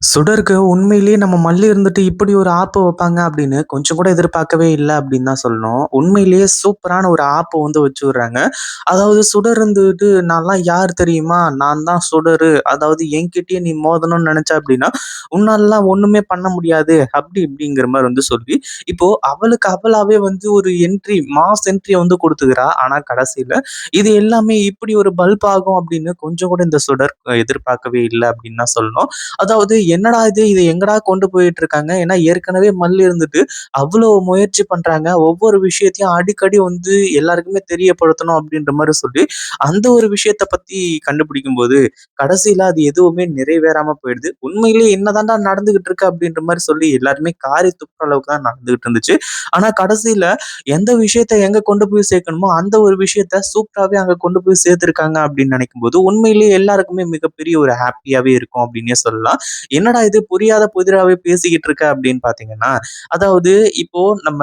சுடருக்கு உண்மையிலேயே நம்ம மல்லி இருந்துட்டு இப்படி ஒரு ஆப்பு வைப்பாங்க அப்படின்னு கொஞ்சம் கூட எதிர்பார்க்கவே இல்ல அப்படின்னு தான் சொல்லணும். உண்மையிலேயே சூப்பரான ஒரு ஆப்ப வந்து வச்சு விடுறாங்க. அதாவது சுடர் இருந்துட்டு நான்லாம் யார் தெரியுமா? நான் தான் சுடரு. அதாவது என்கிட்டயே நீ மோதணும்னு நெனச்ச அப்படின்னா, உன்னாலலாம் ஒண்ணுமே பண்ண முடியாது. அப்படி இப்படிங்கிற மாரி வந்து சொல்லி, இப்போ அவளுக்கு அவளாவே வந்து ஒரு மாஸ் என்ட்ரிய வந்து குடுத்துக்கிறா. ஆனா கடைசியில இது எல்லாமே இப்படி ஒரு பல்ப் ஆகும் அப்படின்னு கொஞ்சம் கூட இந்த சுடர் எதிர்பார்க்கவே இல்ல அப்படின்னு தான் சொல்லணும். அதாவது என்னடா இது! இத எங்கடா கொண்டு போயிட்டு இருக்காங்க? ஏன்னா ஏற்கனவே மல்லி இருந்துட்டு, அவ்ளோ முயற்சி பண்றாங்க. ஒவ்வொரு விஷயத்தையும் அடிக்கடி வந்து எல்லாருக்குமே தெரியப்படுத்தணும் அப்டின்ற மாரி சொல்லி, அந்த ஒரு விஷயத்த பத்தி கண்டுபிடிக்கும்போது, கடைசில அது எதுவுமே நிறைவேறாம போயிடுது. உண்மையிலேயே என்னதான்டா நடந்துகிட்டு இருக்கு அப்டின்ற மாரி சொல்லி எல்லாருமே காரி துப்புற அளவுக்கு தான் நடந்துகிட்டு இருந்துச்சு. ஆனா கடைசில எந்த விஷயத்த எங்க கொண்டு போய் சேர்க்கணுமோ, அந்த ஒரு விஷயத்த சூப்பராவே அங்க கொண்டு போய் சேர்த்துருக்காங்க அப்டின்னு நெனைக்கும்போது, உண்மையிலேயே எல்லாருக்குமே மிகப்பெரிய ஒரு ஹேப்பியாவே இருக்கும் அப்டின்னே சொல்லலாம். என்னடா இது புரியாத புதிராவே பேசிக்கிட்டு இருக்க அப்படின்னு பார்த்தீங்கன்னா, அதாவது இப்போ நம்ம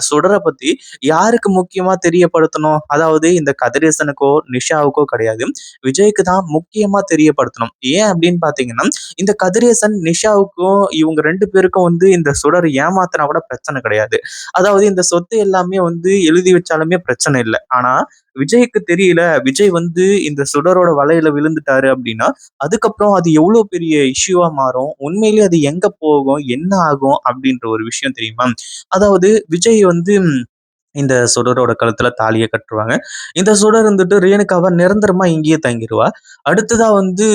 சுடர பத்தி யாருக்கு முக்கியமா தெரியப்படுத்தணும்? அதாவது இந்த கதிரேசனுக்கோ, நிஷாவுக்கோ கிடையாது. விஜய்க்கு தான் முக்கியமா தெரியப்படுத்தணும். ஏன் அப்படின்னு பார்த்தீங்கன்னா, இந்த கதிரேசன், நிஷாவுக்கும் இவங்க 2 பேருக்கும் வந்து இந்த சுடர் ஏமாத்துனா கூட பிரச்சனை கிடையாது. அதாவது இந்த சொத்து எல்லாமே வந்து எழுதி வச்சாலுமே பிரச்சனை இல்ல. ஆனா விஜய்க்கு தெரியல. விஜய் வந்து இந்த சுடரோட வலையில விழுந்துட்டாரு அப்படின்னா, அதுக்கப்புறம் அது எவ்வளோ பெரிய இஷ்யூவா மாறும்? உண்மையிலேயே அது எங்க போகும்? என்ன ஆகும்? அப்படின்ற ஒரு விஷயம் தெரியுமா? அதாவது விஜய் வந்து இந்த சுடரோட கழுத்துல தாலிய கட்டுருவாங்க. இந்த சுடர் வந்துட்டு ரேணுகாவ நிரந்தரமா இங்கேயே தங்கிருவா. அடுத்ததா வந்து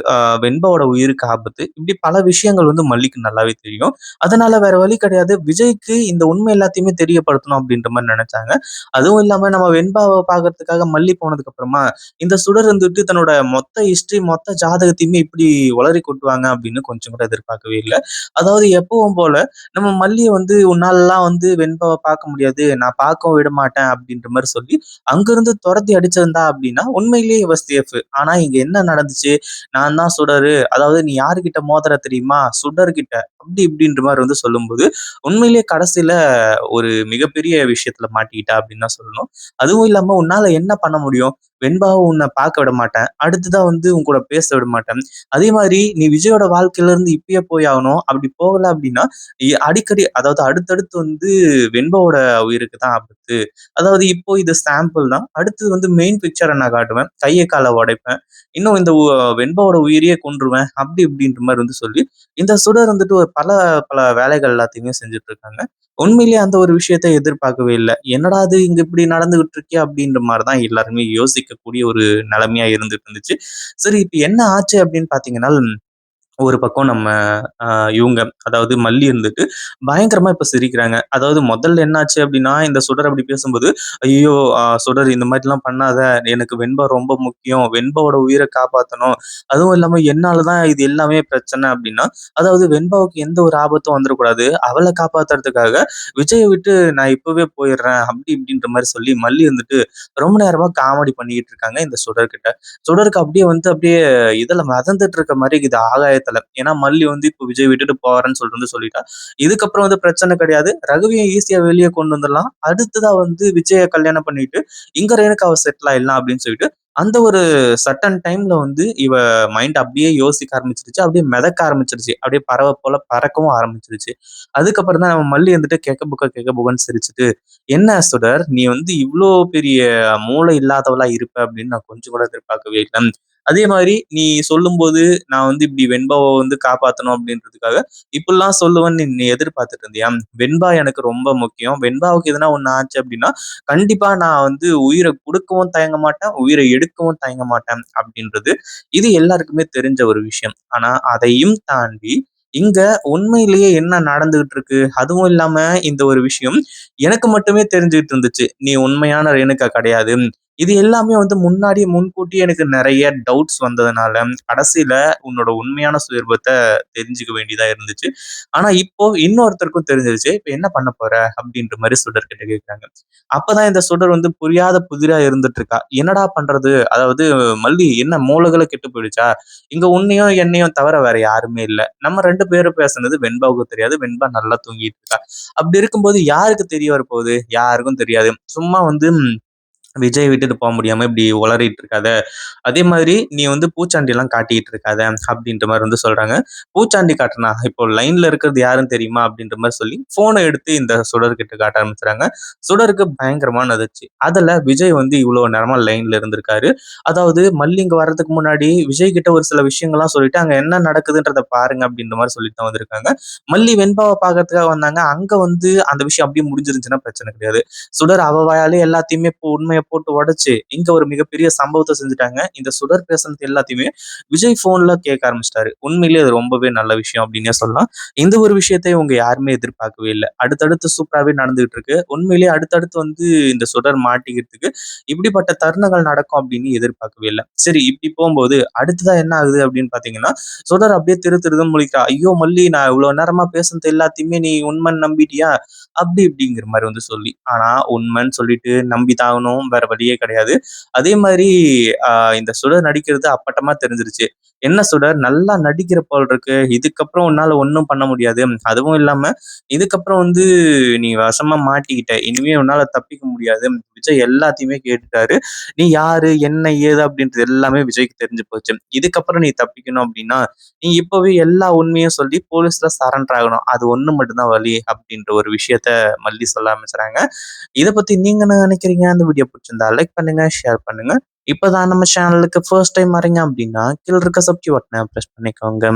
அ வெண்பாவோட உயிருக்கு ஆபத்து. இப்படி பல விஷயங்கள் வந்து மல்லிக்கு நல்லாவே தெரியும். அதனால வேற வழி கிடையாது. விஜய்க்கு இந்த உண்மை எல்லாத்தையுமே தெரியப்படுத்தணும் அப்படின்ற மாரி நெனச்சாங்க. அதுவும் இல்லாம நம்ம வெண்பாவ பார்க்கறதுக்காக மல்லி போனதுக்கு அப்புறமா, இந்த சுடர் வந்துட்டு தன்னோட மொத்த ஹிஸ்டரி, மொத்த ஜாதகத்தையுமே இப்படி உளறி கொட்டுவாங்க அப்படின்னு கொஞ்சம் கூட எதிர்பார்க்கவே இல்ல. அதாவது எப்பவும் போல நம்ம மல்லிய வந்து உன்னாலலாம் வந்து வெண்பாவ பார்க்க முடியாது. நான் பார்க்கவும் விட மாட்டேன் அப்படின்ற மாரி சொல்லி, அங்கிருந்து தொரத்தி அடிச்சிருந்தா அப்படின்னா, உண்மையிலேயே இவ சேஃப். ஆனா இங்க என்ன நடந்துச்சு? நான் தான் சுடரு. அதாவது நீ யாருகிட்ட மோதுற தெரியுமா? சுடர்கிட்ட. அப்படி இப்படின்ற மாரி வந்து சொல்லும்போது, உண்மையிலேயே கடைசியில ஒரு மிகப்பெரிய விஷயத்துல மாட்டிக்கிட்டா அப்படின்னு தான் சொல்லணும். அதுவும் இல்லாம உன்னால என்ன பண்ண முடியும்? வெண்பாவ உன்ன பார்க்க விட மாட்டேன். அடுத்ததா வந்து உன் கூட பேச விட மாட்டேன். அதே மாரி நீ விஜயோட வாழ்க்கையில இருந்து இப்பயே போய் ஆகணும். அப்படி போகல அப்படின்னா, அடிக்கடி அதாவது அடுத்தடுத்து வந்து வெண்பாவோட உயிருக்கு தான் ஆபத்து. அதாவது இப்போ இது சாம்பிள் தான். அடுத்தது வந்து மெயின் பிக்சர நான் காட்டுவேன். கைய கால உடைப்பேன். இன்னும் இந்த வெண்பாவோட உயிரையே கொன்றுவேன். அப்படி இப்படின்ற மாரி வந்து சொல்லி, இந்த சுடர் வந்துட்டு ஒரு பல பல வேலைகள் எல்லாத்தையுமே செஞ்சுட்டு இருக்காங்க. உண்மையிலேயே அந்த ஒரு விஷயத்த எதிர்பார்க்கவே இல்ல. என்னடா இது இங்க இப்படி நடந்துகிட்டு இருக்கே! அப்படின்ற மாரி தான் எல்லாருமே யோசிக்கக்கூடிய ஒரு நிலைமையா இருந்துட்டு இருந்துச்சு. சரி இப்ப என்ன ஆச்சு அப்படின்னு பார்த்தீங்கன்னா ஒரு பக்கம் நம்ம அ இவுங்க அதாவது மல்லி இருந்துட்டு பயங்கரமா இப்ப சிரிக்கிறாங்க. அதாவது முதல்ல என்னாச்சு அப்டின்னா, இந்த சுடர் அப்படி பேசும்போது, "ஐயய்யோ! சுடர் இந்த மாரிலாம் பண்ணாத. எனக்கு வெண்பா ரொம்ப முக்கியம். வெண்பாவோட உயிர காப்பாத்தணும். அதுவும் இல்லாம என்னால தான் இது எல்லாமே பிரச்சனை" அப்டின்னா, அதாவது வெண்பாவுக்கு எந்த ஒரு ஆபத்தும் வந்துரக்கூடாது. அவள காப்பாத்துறதுக்காக விஜய விட்டு நான் இப்பவே போயிர்றேன். அப்டி இப்டின்ற மாரி சொல்லி மல்லி வந்துட்டு ரொம்ப நேரமா காமெடி பண்ணிக்கிட்டு இருக்காங்க இந்த சுடர்கிட்ட. சுடருக்கு அப்படியே இதுல மிதந்துட்டு இருக்க மாரி இருக்குது ஆகாயத்துல. ஏன்னா மல்லி வந்து இப்போ விஜய் விட்டுட்டு போறேன்னு சொல்லிட்டு வந்து சொல்லிட்டா. இதுக்கப்புறம் வந்து பிரச்சனை கிடையாது. ரகுவிய ஈஸியா வெளிய கொண்டு வந்துரலாம். அடுத்ததா வந்து விஜய கல்யாணம் பண்ணிட்டு, இங்க ரேணுகாவ செட்டில் ஆயிடலாம் அப்படின்னு சொல்லிட்டு, அந்த ஒரு சர்டன் டைம்ல வந்து இவ மைண்ட் அப்படியே யோசிக்க ஆரம்பிச்சுருச்சு. அப்படியே மிதக்க ஆரம்பிச்சுருச்சு. அப்படியே பறவை போல பறக்கவும் ஆரம்பிச்சுருச்சு. அதுக்கப்புறம் தான் நம்ம மல்லி வந்துட்டு கெக்க புக்கன்னு சிரிச்சுட்டு, "என்ன சுடர், நீ வந்து இவ்ளோ பெரிய மூளை இல்லாதவளா இருப்ப அப்படின்னு நான் கொஞ்சம் கூட எதிர்பார்க்கவே இல்ல. அதே மாரி நீ சொல்லும்போது, நான் வந்து இப்படி வெண்பாவ வந்து காப்பாத்தணும் அப்படின்றதுக்காக, இப்படிலாம் சொல்லுவேன்னு நீ எதிர்பார்த்துட்டு இருந்தியா? வெண்பா எனக்கு ரொம்ப முக்கியம். வெண்பாவுக்கு எதனா ஒண்ணு ஆச்சு அப்படின்னா, கண்டிப்பா நான் வந்து உயிர குடுக்கவும் தயங்க மாட்டேன். உயிர எடுக்கவும் தயங்க மாட்டேன் அப்படின்றது, இது எல்லாருக்குமே தெரிஞ்ச ஒரு விஷயம். ஆனா அதையும் தாண்டி, இங்க உண்மையிலேயே என்ன நடந்துகிட்டு இருக்கு? அதுவும் இல்லாம இந்த ஒரு விஷயம் எனக்கு மட்டுமே தெரிஞ்சுகிட்டு இருந்துச்சு. நீ உண்மையான ரேணுகா கிடையாது. இது எல்லாமே வந்து முன்னாடியே முன்கூட்டியே எனக்கு நெறைய டவுட்ஸ் வந்ததுனால, கடைசியில உன்னோட உண்மையான சுயரூபத்த தெரிஞ்சுக்க வேண்டியதா இருந்துச்சு. ஆனா இப்போ இன்னொருத்தருக்கும் தெரிஞ்சிருச்சு. இப்ப என்ன பண்ண போற? அப்படின்ற மாரி சுடர் கிட்ட கேட்குறாங்க. அப்பதான் இந்த சுடர் வந்து புரியாத புதிரா இருந்துட்டு இருக்கா. என்னடா பண்றது? அதாவது மல்லி என்ன மூளைகள கெட்டு போயிடுச்சா? இங்க உன்னையும் என்னையும் தவிர வேற யாருமே இல்ல. நம்ம 2 பேரும் பேசுனது வெண்பாவுக்கு தெரியாது. வெண்பா நல்லா தூங்கிட்டு இருக்கா. அப்படி இருக்கும்போது யாருக்கு தெரிய வரப்போகுது? யாருக்கும் தெரியாது. சும்மா வந்து விஜய் விட்டுட்டு போ முடியாம இப்படி உளறிட்டு இருக்காத. அதே மாதிரி நீ வந்து பூச்சாண்டிலாம் காட்டிட்டு இருக்காத அப்படின்ற மாரி வந்து சொல்றாங்க. பூச்சாண்டி காட்டுனா, இப்போ லைன்ல இருக்கிறது யாருன்னு தெரியுமா? அப்படின்ற மாரி சொல்லி ஃபோன எடுத்து இந்த சுடர்கிட்ட காட்ட ஆரம்பிச்சுறாங்க. சுடருக்கு பயங்கரமான அதிர்ச்சி. அதுல விஜய் வந்து இவ்வளோ நேரமா லைன்ல இருந்திருக்காரு. அதாவது மல்லி இங்க வர்றதுக்கு முன்னாடி விஜய் கிட்ட ஒரு சில விஷயங்கள்லாம் சொல்லிட்டு, அங்க என்ன நடக்குதுன்றத பாருங்க அப்படின்ற மாரி சொல்லிட்டு தான் வந்திருக்காங்க. மல்லி வெண்பாவ பார்க்கறதுக்காக வந்தாங்க. அங்க வந்து அந்த விஷயம் அப்படியே முடிஞ்சிருச்சுன்னா பிரச்சனை கிடையாது. சுடர் அவ வாயாலே எல்லாத்தையுமே உண்மைய போட்டு உடைச்சு, இங்க ஒரு மிகப்பெரிய சம்பவத்த செஞ்சுட்டாங்க. இந்த சுடர் பேசுனது எல்லாத்தையுமே விஜய் ஃபோன்ல கேட்க ஆரம்பிச்சுட்டாரு. உண்மையிலேயே அது ரொம்பவே நல்ல விஷயம் அப்டின்னே சொல்லலாம். இந்த ஒரு விஷயத்த இவங்க யாருமே எதிர்பார்க்கவே இல்ல. அடுத்தடுத்து சூப்பராவே நடந்துகிட்டு இருக்கு. உண்மையிலேயே அடுத்தடுத்து வந்து இந்த சுடர் மாட்டிக்கிறதுக்கு இப்படிப்பட்ட தருணங்கள் நடக்கும் அப்படின்னு எதிர்பார்க்கவே இல்ல. சரி இப்படி போம்போது அடுத்ததா என்ன ஆகுது அப்படின்னு பார்த்தீங்கன்னா, சுடர் அப்படியே திரு திருன்னு முழிக்கிறா. ஐயோ! மல்லி நான் இவ்ளோ நேரமா பேசுனது எல்லாத்தையுமே நீ உண்மைன்னு நம்பிட்டியா? அப்படி இப்படிங்கிற மாரி வந்து சொல்லி. ஆனா உண்மைன்னு சொல்லிட்டு நம்பி தான் ஆகணும். வேற வழியே கிடையாது. அதே மாரி அ இந்த சுடர் நடிக்கிறது அப்பட்டமா தெரிஞ்சிருச்சு. என்ன சுடர் நல்லா நடிக்கிற போல இருக்கு. இதுக்கப்புறம் உன்னால ஒண்ணும் பண்ண முடியாது. அதுவும் இல்லாம இதுக்கப்புறம் வந்து நீ வசமா மாட்டிக்கிட்ட. இனிமே உன்னால தப்பிக்க முடியாது. விஜய் எல்லாத்தையுமே கேட்டுட்டாரு. நீ யாரு? என்ன? ஏது? அப்படின்றது எல்லாமே விஜய்க்கு தெரிஞ்சு போச்சு. இதுக்கப்புறம் நீ தப்பிக்கணும் அப்படின்னா, நீ இப்பவே எல்லா உண்மையும் சொல்லி போலீஸ்ல சரண்டர் ஆகணும். அது ஒண்ணு மட்டும் தான் வழி அப்படின்ற ஒரு விஷயத்த மல்லி சொல்ல ஆரம்பிச்சுறாங்க. இத பத்தி நீங்க என்ன நினைக்கிறீங்க? அந்த வீடியோ பிடிச்சிருந்தா லைக் பண்ணுங்க, ஷேர் பண்ணுங்க. இப்பதான் நம்ம சேனலுக்கு ஃபர்ஸ்ட் டைம் வரீங்க அப்படின்னா, கீழ இருக்க சப்ஸ்கிரைப் பட்டன பிரஸ் பண்ணிக்கோங்க.